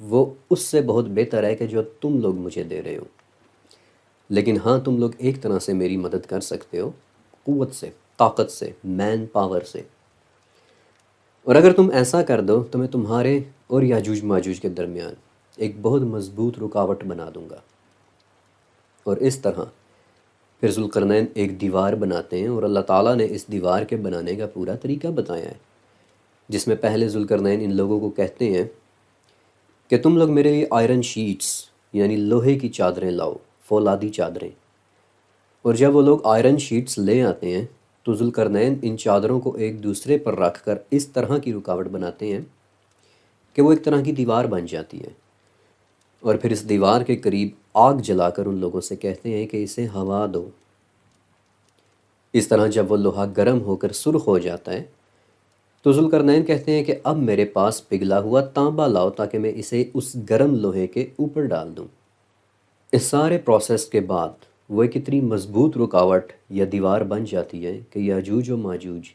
وہ اس سے بہت بہتر ہے کہ جو تم لوگ مجھے دے رہے ہو، لیکن ہاں تم لوگ ایک طرح سے میری مدد کر سکتے ہو، قوت سے، طاقت سے، مین پاور سے، اور اگر تم ایسا کر دو تو میں تمہارے اور یاجوج ماجوج کے درمیان ایک بہت مضبوط رکاوٹ بنا دوں گا۔ اور اس طرح پھر ذوالقرنین ایک دیوار بناتے ہیں، اور اللہ تعالیٰ نے اس دیوار کے بنانے کا پورا طریقہ بتایا ہے، جس میں پہلے ذوالقرنین ان لوگوں کو کہتے ہیں کہ تم لوگ میرے لیے آئرن شیٹس یعنی لوہے کی چادریں لاؤ، فولادی چادریں۔ اور جب وہ لوگ آئرن شیٹس لے آتے ہیں تو ذوالقرنین ان چادروں کو ایک دوسرے پر رکھ کر اس طرح کی رکاوٹ بناتے ہیں کہ وہ ایک طرح کی دیوار بن جاتی ہے، اور پھر اس دیوار کے قریب آگ جلا کر ان لوگوں سے کہتے ہیں کہ اسے ہوا دو۔ اس طرح جب وہ لوہا گرم ہو کر سرخ ہو جاتا ہے تو ذوالقرنین کہتے ہیں کہ اب میرے پاس پگھلا ہوا تانبا لاؤ تاکہ میں اسے اس گرم لوہے کے اوپر ڈال دوں۔ اس سارے پروسیس کے بعد وہ ایک اتنی مضبوط رکاوٹ یا دیوار بن جاتی ہے کہ یاجوج و ماجوج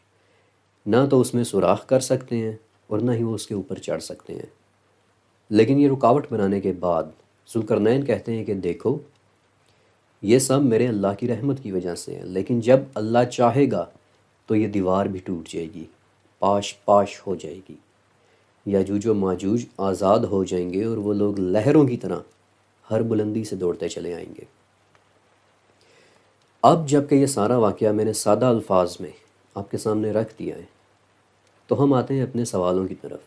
نہ تو اس میں سوراخ کر سکتے ہیں اور نہ ہی وہ اس کے اوپر چڑھ سکتے ہیں۔ لیکن یہ رکاوٹ بنانے کے بعد ذوالقرنین کہتے ہیں کہ دیکھو یہ سب میرے اللہ کی رحمت کی وجہ سے ہے، لیکن جب اللہ چاہے گا تو یہ دیوار بھی ٹوٹ جائے گی، پاش پاش ہو جائے گی، یاجوج و ماجوج آزاد ہو جائیں گے اور وہ لوگ لہروں کی طرح ہر بلندی سے دوڑتے چلے آئیں گے۔ اب جب کہ یہ سارا واقعہ میں نے سادہ الفاظ میں آپ کے سامنے رکھ دیا ہے تو ہم آتے ہیں اپنے سوالوں کی طرف،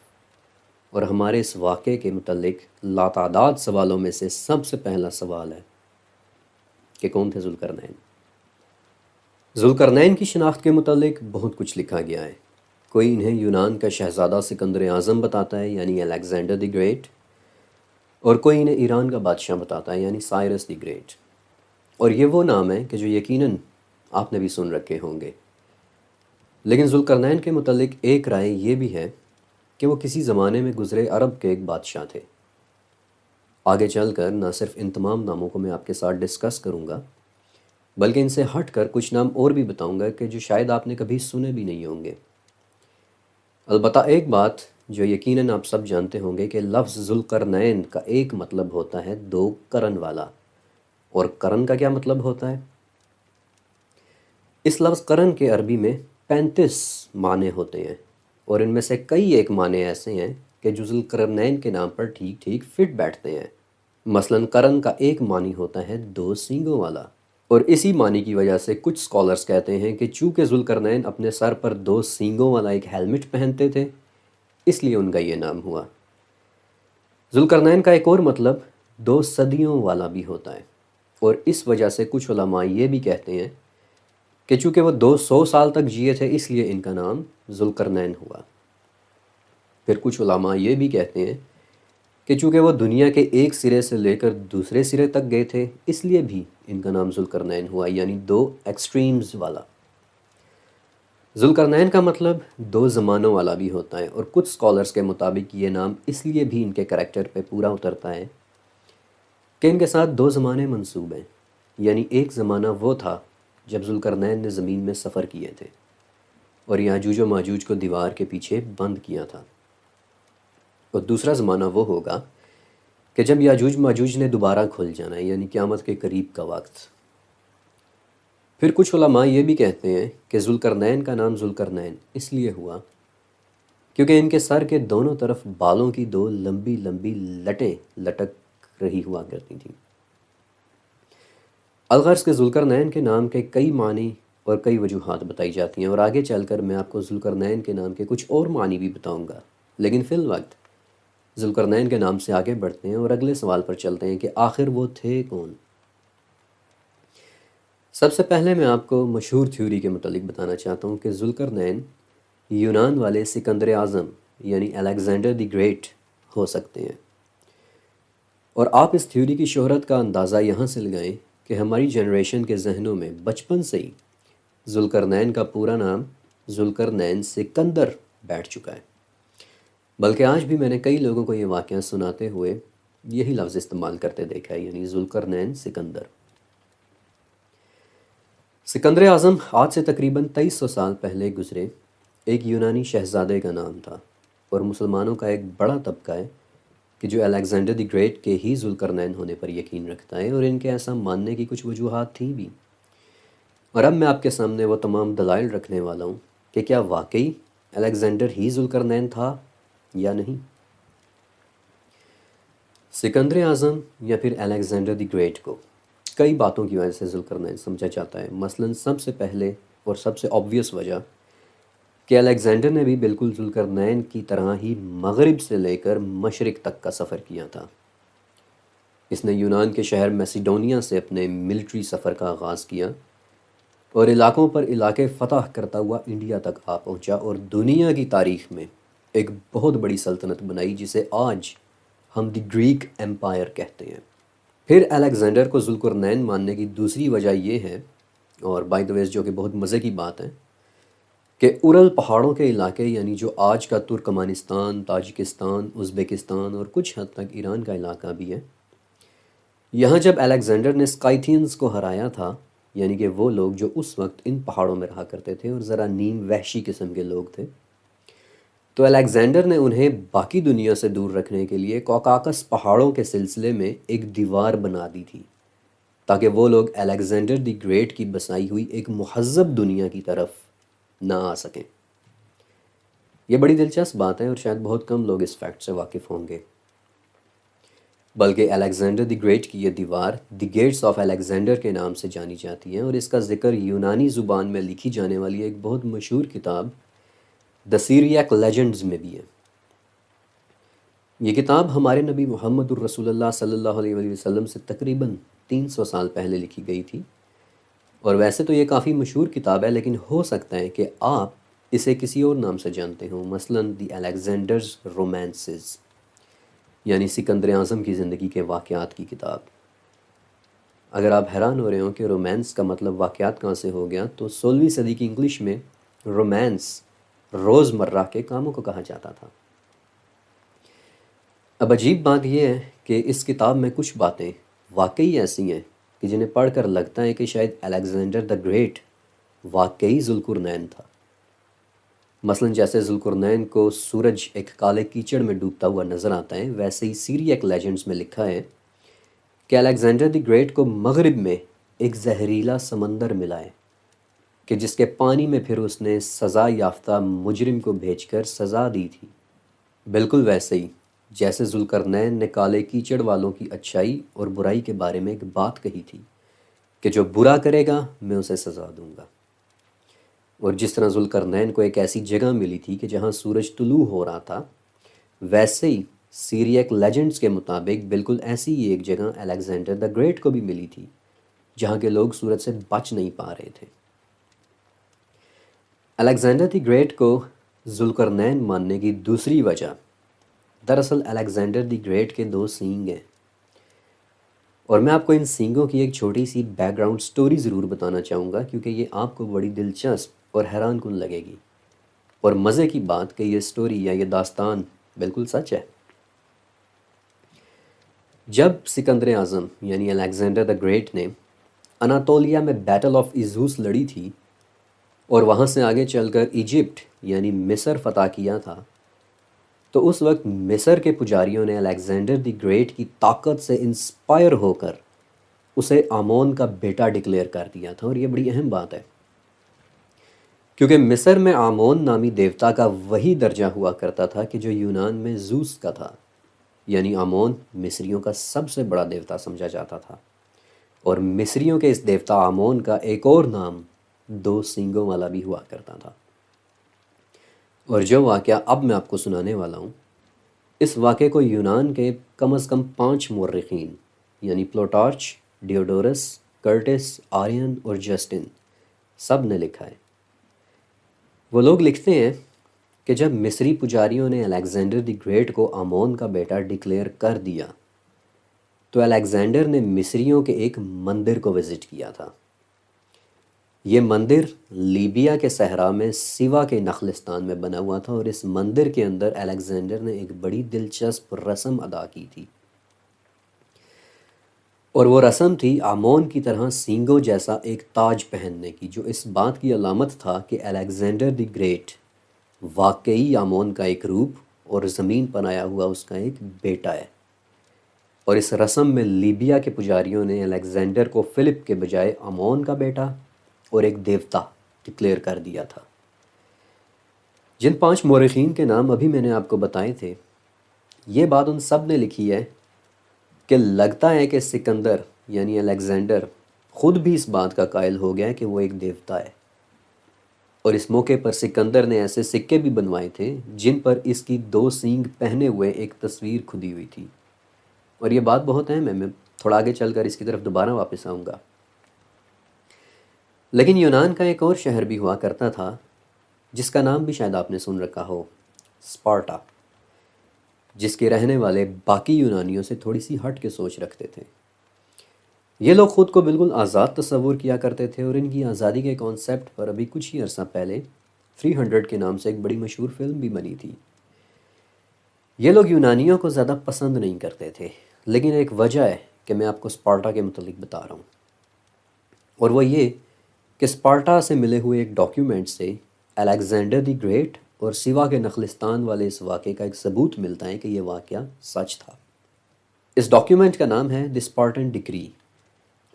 اور ہمارے اس واقعے کے متعلق لاتعداد سوالوں میں سے سب سے پہلا سوال ہے کہ کون تھے ذوالقرنین؟ ذوالقرنین کی شناخت کے متعلق بہت کچھ لکھا گیا ہے۔ کوئی انہیں یونان کا شہزادہ سکندر اعظم بتاتا ہے یعنی الیگزینڈر دی گریٹ، اور کوئی انہیں ایران کا بادشاہ بتاتا ہے یعنی سائرس دی گریٹ، اور یہ وہ نام ہے کہ جو یقیناً آپ نے بھی سن رکھے ہوں گے۔ لیکن ذوالقرنین کے متعلق ایک رائے یہ بھی ہے کہ وہ کسی زمانے میں گزرے عرب کے ایک بادشاہ تھے۔ آگے چل کر نہ صرف ان تمام ناموں کو میں آپ کے ساتھ ڈسکس کروں گا، بلکہ ان سے ہٹ کر کچھ نام اور بھی بتاؤں گا کہ جو شاید آپ نے کبھی سنے بھی نہیں ہوں گے۔ البتہ ایک بات جو یقیناً آپ سب جانتے ہوں گے کہ لفظ ذوالقرنین کا ایک مطلب ہوتا ہے دو قرن والا، اور قرن کا کیا مطلب ہوتا ہے؟ اس لفظ قرن کے عربی میں 35 معنی ہوتے ہیں، اور ان میں سے کئی ایک معنی ایسے ہیں کہ جو ذوالقرنین کے نام پر ٹھیک ٹھیک فٹ بیٹھتے ہیں۔ مثلاً قرن کا ایک معنی ہوتا ہے دو سینگوں والا، اور اسی معنی کی وجہ سے کچھ سکولرز کہتے ہیں کہ چونکہ ذوالقرنین اپنے سر پر دو سینگوں والا ایک ہیلمٹ پہنتے تھے اس لیے ان کا یہ نام ہوا۔ ذوالقرنین کا ایک اور مطلب دو صدیوں والا بھی ہوتا ہے، اور اس وجہ سے کچھ علماء یہ بھی کہتے ہیں کہ چونکہ وہ 200 سال تک جیے تھے اس لیے ان کا نام ذوالقرنین ہوا۔ پھر کچھ علماء یہ بھی کہتے ہیں کہ چونکہ وہ دنیا کے ایک سرے سے لے کر دوسرے سرے تک گئے تھے اس لیے بھی ان کا نام ذوالقرنین ہوا، یعنی دو ایکسٹریمز والا۔ ذوالقرنین کا مطلب دو زمانوں والا بھی ہوتا ہے، اور کچھ سکولرز کے مطابق یہ نام اس لیے بھی ان کے کریکٹر پہ پورا اترتا ہے کہ ان کے ساتھ دو زمانے منسوب ہیں، یعنی ایک زمانہ وہ تھا جب ذوالقرنین نے زمین میں سفر کیے تھے اور یاجوج و ماجوج کو دیوار کے پیچھے بند کیا تھا، اور دوسرا زمانہ وہ ہوگا کہ جب یاجوج ماجوج نے دوبارہ کھل جانا ہے، یعنی قیامت کے قریب کا وقت۔ پھر کچھ علماء یہ بھی کہتے ہیں کہ ذوالقرنین کا نام ذوالقرنین اس لیے ہوا کیونکہ ان کے سر کے دونوں طرف بالوں کی دو لمبی لمبی لٹیں لٹک رہی ہوا کرتی تھیں۔ الغرض کے ذوالقرنین کے نام کے کئی معنی اور کئی وجوہات بتائی جاتی ہیں، اور آگے چل کر میں آپ کو ذوالقرنین کے نام کے کچھ اور معنی بھی بتاؤں گا، لیکن فی الوقت ذوالقرنین کے نام سے آگے بڑھتے ہیں اور اگلے سوال پر چلتے ہیں کہ آخر وہ تھے کون؟ سب سے پہلے میں آپ کو مشہور تھیوری کے متعلق بتانا چاہتا ہوں کہ ذوالقرنین یونان والے سکندر اعظم یعنی الیگزینڈر دی گریٹ ہو سکتے ہیں، اور آپ اس تھیوری کی شہرت کا اندازہ یہاں سے لگائیں کہ ہماری جنریشن کے ذہنوں میں بچپن سے ہی ذوالقرنین کا پورا نام ذوالقرنین سکندر بیٹھ چکا ہے، بلکہ آج بھی میں نے کئی لوگوں کو یہ واقعہ سناتے ہوئے یہی لفظ استعمال کرتے دیکھا ہے، یعنی ذوالقرنین سکندر۔ سکندر اعظم آج سے تقریباً 2300 سال پہلے گزرے ایک یونانی شہزادے کا نام تھا، اور مسلمانوں کا ایک بڑا طبقہ ہے کہ جو الیگزینڈر دی گریٹ کے ہی ذوالقرنین ہونے پر یقین رکھتا ہے، اور ان کے ایسا ماننے کی کچھ وجوہات تھیں بھی۔ اور اب میں آپ کے سامنے وہ تمام دلائل رکھنے والا ہوں کہ کیا واقعی الیگزینڈر ہی ذوالقرنین تھا یا نہیں۔ سکندر اعظم یا پھر الیگزینڈر دی گریٹ کو کئی باتوں کی وجہ سے ذوالقرنین سمجھا جاتا ہے۔ مثلاً سب سے پہلے اور سب سے آبویس وجہ کہ الیگزینڈر نے بھی بالکل ذوالقرنین کی طرح ہی مغرب سے لے کر مشرق تک کا سفر کیا تھا۔ اس نے یونان کے شہر میسیڈونیا سے اپنے ملٹری سفر کا آغاز کیا اور علاقوں پر علاقے فتح کرتا ہوا انڈیا تک آ پہنچا، اور دنیا کی تاریخ میں ایک بہت بڑی سلطنت بنائی جسے آج ہم دی گریک ایمپائر کہتے ہیں۔ پھر الیگزینڈر کو ذوالقرنین ماننے کی دوسری وجہ یہ ہے، اور بائی دا ویز جو کہ بہت مزے کی بات ہے، کہ ارل پہاڑوں کے علاقے یعنی جو آج کا ترکمانستان، تاجکستان، ازبکستان اور کچھ حد تک ایران کا علاقہ بھی ہے، یہاں جب الیگزینڈر نے اسکائتھینز کو ہرایا تھا، یعنی کہ وہ لوگ جو اس وقت ان پہاڑوں میں رہا کرتے تھے اور ذرا نیم وحشی قسم کے لوگ تھے، تو الیگزینڈر نے انہیں باقی دنیا سے دور رکھنے کے لیے کوکاکس پہاڑوں کے سلسلے میں ایک دیوار بنا دی تھی، تاکہ وہ لوگ الیگزینڈر دی گریٹ کی بسائی ہوئی ایک مہذب دنیا کی طرف نہ آ سکیں۔ یہ بڑی دلچسپ بات ہے اور شاید بہت کم لوگ اس فیکٹ سے واقف ہوں گے۔ بلکہ الیگزینڈر دی گریٹ کی یہ دیوار دی گیٹس آف الیگزینڈر کے نام سے جانی جاتی ہے، اور اس کا ذکر یونانی زبان میں لکھی جانے والی ایک بہت مشہور کتاب دا سیریاک لیجنڈز میں بھی ہے۔ یہ کتاب ہمارے نبی محمد الرسول اللہ صلی اللہ علیہ وآلہ وسلم سے تقریباً 300 سال پہلے لکھی گئی تھی، اور ویسے تو یہ کافی مشہور کتاب ہے، لیکن ہو سکتا ہے کہ آپ اسے کسی اور نام سے جانتے ہوں، مثلاً دی الیگزینڈرز رومانسز، یعنی سکندر اعظم کی زندگی کے واقعات کی کتاب۔ اگر آپ حیران ہو رہے ہوں کہ رومانس کا مطلب واقعات کہاں سے ہو گیا، تو 16ویں صدی کی انگلش میں رومانس روز مرہ کے کاموں کو کہا جاتا تھا۔ اب عجیب بات یہ ہے کہ اس کتاب میں کچھ باتیں واقعی ایسی ہیں کہ جنہیں پڑھ کر لگتا ہے کہ شاید الیگزینڈر دا گریٹ واقعی ذوالقرنین تھا۔ مثلاً جیسے ذوالقرنین کو سورج ایک کالے کیچڑ میں ڈوبتا ہوا نظر آتا ہے، ویسے ہی سیریاک لیجنڈز میں لکھا ہے کہ الیگزینڈر دی گریٹ کو مغرب میں ایک زہریلا سمندر ملا ہے کہ جس کے پانی میں پھر اس نے سزا یافتہ مجرم کو بھیج کر سزا دی تھی، بالکل ویسے ہی جیسے ذوالقرنین نے کالے کیچڑ والوں کی اچھائی اور برائی کے بارے میں ایک بات کہی تھی کہ جو برا کرے گا میں اسے سزا دوں گا۔ اور جس طرح ذوالقرنین کو ایک ایسی جگہ ملی تھی کہ جہاں سورج طلوع ہو رہا تھا، ویسے ہی سیریاک لیجنڈز کے مطابق بالکل ایسی ہی ایک جگہ الیگزینڈر دا گریٹ کو بھی ملی تھی جہاں کے لوگ سورج سے بچ نہیں پا رہے تھے۔ الیگزینڈر دی گریٹ کو ذوالقرنین ماننے کی دوسری وجہ دراصل الیگزینڈر دی گریٹ کے 2 سینگ ہیں، اور میں آپ کو ان سینگوں کی ایک چھوٹی سی بیک گراؤنڈ سٹوری ضرور بتانا چاہوں گا، کیونکہ یہ آپ کو بڑی دلچسپ اور حیران کن لگے گی، اور مزے کی بات کہ یہ سٹوری یا یہ داستان بالکل سچ ہے۔ جب سکندر اعظم یعنی الیگزینڈر دا گریٹ نے اناطولیہ میں بیٹل آف ایزوس لڑی تھی اور وہاں سے آگے چل کر ایجپٹ یعنی مصر فتح کیا تھا، تو اس وقت مصر کے پجاریوں نے الیگزینڈر دی گریٹ کی طاقت سے انسپائر ہو کر اسے آمون کا بیٹا ڈکلیئر کر دیا تھا۔ اور یہ بڑی اہم بات ہے کیونکہ مصر میں آمون نامی دیوتا کا وہی درجہ ہوا کرتا تھا کہ جو یونان میں زوس کا تھا، یعنی آمون مصریوں کا سب سے بڑا دیوتا سمجھا جاتا تھا، اور مصریوں کے اس دیوتا آمون کا ایک اور نام 2 سینگوں والا بھی ہوا کرتا تھا۔ اور جو واقعہ اب میں آپ کو سنانے والا ہوں، اس واقعے کو یونان کے کم از کم 5 مورخین یعنی پلوٹارچ، ڈیوڈورس، کرٹس، آرین اور جسٹن سب نے لکھا ہے۔ وہ لوگ لکھتے ہیں کہ جب مصری پجاریوں نے الیگزینڈر دی گریٹ کو آمون کا بیٹا ڈکلیئر کر دیا، تو الیگزینڈر نے مصریوں کے ایک مندر کو وزٹ کیا تھا۔ یہ مندر لیبیا کے صحرا میں سیوا کے نخلستان میں بنا ہوا تھا، اور اس مندر کے اندر الیگزینڈر نے ایک بڑی دلچسپ رسم ادا کی تھی، اور وہ رسم تھی آمون کی طرح سینگوں جیسا ایک تاج پہننے کی، جو اس بات کی علامت تھا کہ الیگزینڈر دی گریٹ واقعی آمون کا ایک روپ اور زمین پنایا ہوا اس کا ایک بیٹا ہے، اور اس رسم میں لیبیا کے پجاریوں نے الیگزینڈر کو فلپ کے بجائے امون کا بیٹا اور ایک دیوتا ڈکلیئر کر دیا تھا۔ جن 5 مورخین کے نام ابھی میں نے آپ کو بتائے تھے، یہ بات ان سب نے لکھی ہے کہ لگتا ہے کہ سکندر یعنی الیگزینڈر خود بھی اس بات کا قائل ہو گیا کہ وہ ایک دیوتا ہے، اور اس موقع پر سکندر نے ایسے سکے بھی بنوائے تھے جن پر اس کی 2 سینگ پہنے ہوئے ایک تصویر کھدی ہوئی تھی۔ اور یہ بات بہت اہم ہے، میں تھوڑا آگے چل کر اس کی طرف دوبارہ واپس آؤں گا۔ لیکن یونان کا ایک اور شہر بھی ہوا کرتا تھا جس کا نام بھی شاید آپ نے سن رکھا ہو، اسپارٹا، جس کے رہنے والے باقی یونانیوں سے تھوڑی سی ہٹ کے سوچ رکھتے تھے۔ یہ لوگ خود کو بالکل آزاد تصور کیا کرتے تھے، اور ان کی آزادی کے کانسیپٹ پر ابھی کچھ ہی عرصہ پہلے 300 کے نام سے ایک بڑی مشہور فلم بھی بنی تھی۔ یہ لوگ یونانیوں کو زیادہ پسند نہیں کرتے تھے، لیکن ایک وجہ ہے کہ میں آپ کو اسپارٹا کے متعلق بتا رہا ہوں، اور وہ یہ کہ اسپارٹا سے ملے ہوئے ایک ڈاکیومنٹ سے الیگزینڈر دی گریٹ اور سیوا کے نخلستان والے اس واقعے کا ایک ثبوت ملتا ہے کہ یہ واقعہ سچ تھا۔ اس ڈاکیومنٹ کا نام ہے دی اسپارٹن ڈکری،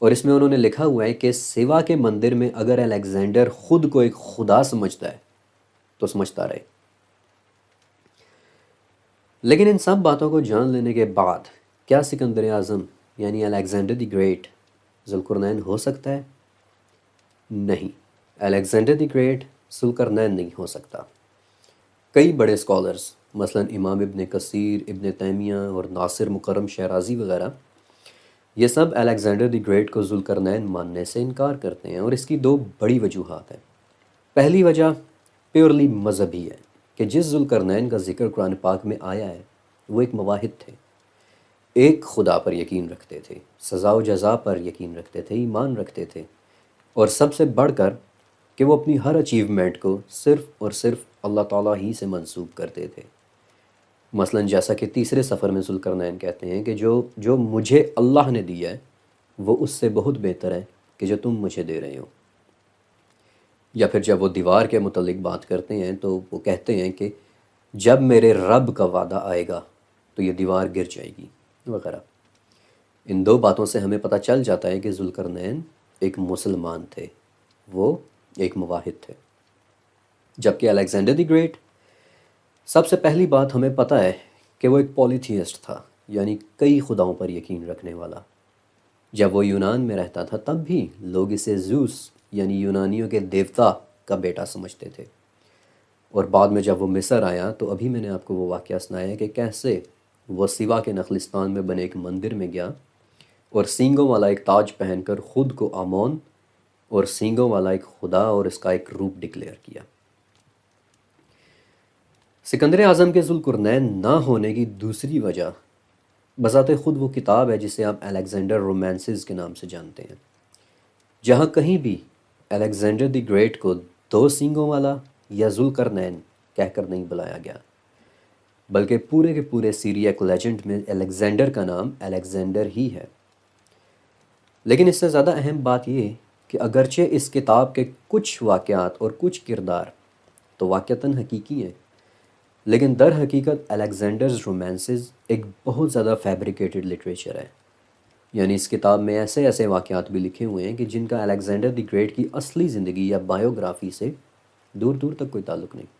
اور اس میں انہوں نے لکھا ہوا ہے کہ سیوا کے مندر میں اگر الیگزینڈر خود کو ایک خدا سمجھتا ہے تو سمجھتا رہے۔ لیکن ان سب باتوں کو جان لینے کے بعد کیا سکندر اعظم یعنی الیگزینڈر دی گریٹ ذوالقرنین ہو سکتا ہے؟ نہیں، الیگزینڈر دی گریٹ ذوالقرنین نہیں ہو سکتا۔ کئی بڑے اسکالرز مثلا امام ابن کثیر، ابن تیمیہ اور ناصر مکرم شیرازی وغیرہ، یہ سب الیگزینڈر دی گریٹ کو ذوالقرنین ماننے سے انکار کرتے ہیں، اور اس کی 2 بڑی وجوہات ہیں۔ پہلی وجہ پیورلی مذہبی ہے کہ جس ذوالقرنین کا ذکر قرآن پاک میں آیا ہے وہ ایک موحد تھے، ایک خدا پر یقین رکھتے تھے، سزا و جزا پر یقین رکھتے تھے، ایمان رکھتے تھے، اور سب سے بڑھ کر کہ وہ اپنی ہر اچیومنٹ کو صرف اور صرف اللہ تعالیٰ ہی سے منسوب کرتے تھے۔ مثلا جیسا کہ تیسرے سفر میں ذوالقرنین کہتے ہیں کہ جو مجھے اللہ نے دیا ہے وہ اس سے بہت بہتر ہے کہ جو تم مجھے دے رہے ہو۔ یا پھر جب وہ دیوار کے متعلق بات کرتے ہیں تو وہ کہتے ہیں کہ جب میرے رب کا وعدہ آئے گا تو یہ دیوار گر جائے گی وغیرہ۔ ان 2 باتوں سے ہمیں پتہ چل جاتا ہے کہ ذوالقرنین ایک مسلمان تھے، وہ ایک موحد تھے، جبکہ الیگزینڈر دی گریٹ، سب سے پہلی بات ہمیں پتہ ہے کہ وہ ایک پولیتھیسٹ تھا، یعنی کئی خداؤں پر یقین رکھنے والا۔ جب وہ یونان میں رہتا تھا تب بھی لوگ اسے زیوس یعنی یونانیوں کے دیوتا کا بیٹا سمجھتے تھے، اور بعد میں جب وہ مصر آیا تو ابھی میں نے آپ کو وہ واقعہ سنایا ہے کہ کیسے وہ سیوا کے نخلستان میں بنے ایک مندر میں گیا اور سینگوں والا ایک تاج پہن کر خود کو آمون اور سینگوں والا ایک خدا اور اس کا ایک روپ ڈکلیئر کیا۔ سکندر اعظم کے ذوالقرنین نہ ہونے کی دوسری وجہ بذات خود وہ کتاب ہے جسے آپ الیگزینڈر رومانسز کے نام سے جانتے ہیں، جہاں کہیں بھی الیگزینڈر دی گریٹ کو 2 سینگوں والا یا ذوالقرنین کہہ کر نہیں بلایا گیا، بلکہ پورے کے پورے سیریاک لیجنڈ میں الیگزینڈر کا نام الیگزینڈر ہی ہے۔ لیکن اس سے زیادہ اہم بات یہ کہ اگرچہ اس کتاب کے کچھ واقعات اور کچھ کردار تو واقعتاً حقیقی ہیں، لیکن در حقیقت الیگزینڈرز رومانسز ایک بہت زیادہ فیبریکیٹڈ لٹریچر ہے، یعنی اس کتاب میں ایسے ایسے واقعات بھی لکھے ہوئے ہیں کہ جن کا الیگزینڈر دی گریٹ کی اصلی زندگی یا بایوگرافی سے دور دور تک کوئی تعلق نہیں۔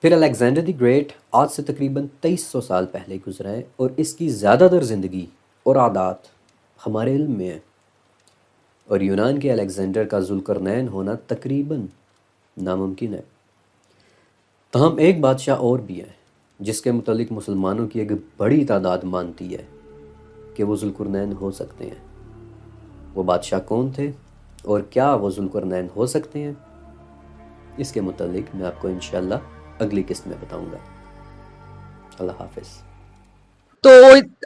پھر الیگزینڈر دی گریٹ آج سے تقریباً 2300 سال پہلے گزرا ہے، اور اس کی زیادہ تر زندگی اور عادات ہمارے علم میں ہیں، اور یونان کے الیگزینڈر کا ذوالقرنین ہونا تقریباً ناممکن ہے۔ تاہم ایک بادشاہ اور بھی ہے جس کے متعلق مسلمانوں کی ایک بڑی تعداد مانتی ہے کہ وہ ذوالقرنین ہو سکتے ہیں۔ وہ بادشاہ کون تھے اور کیا وہ ذوالقرنین ہو سکتے ہیں، اس کے متعلق میں آپ کو انشاءاللہ اگلی قسط میں بتاؤں گا۔ اللہ حافظ۔ تو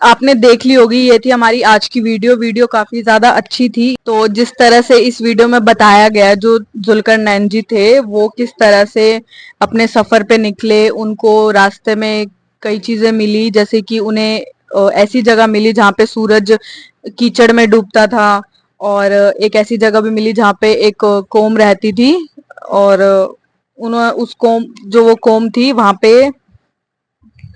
آپ نے دیکھ لی ہوگی، یہ تھی ہماری آج کی ویڈیو کافی زیادہ اچھی تھی۔ تو جس طرح سے اس ویڈیو میں بتایا گیا جو ذوالقرنین جی تھے وہ کس طرح سے اپنے سفر پہ نکلے، ان کو راستے میں کئی چیزیں ملی، جیسے کہ انہیں ایسی جگہ ملی جہاں پہ سورج کیچڑ میں ڈوبتا تھا، اور ایک ایسی جگہ بھی ملی جہاں پہ ایک قوم رہتی تھی، اور انہوں اس قوم جو وہ قوم تھی وہاں پہ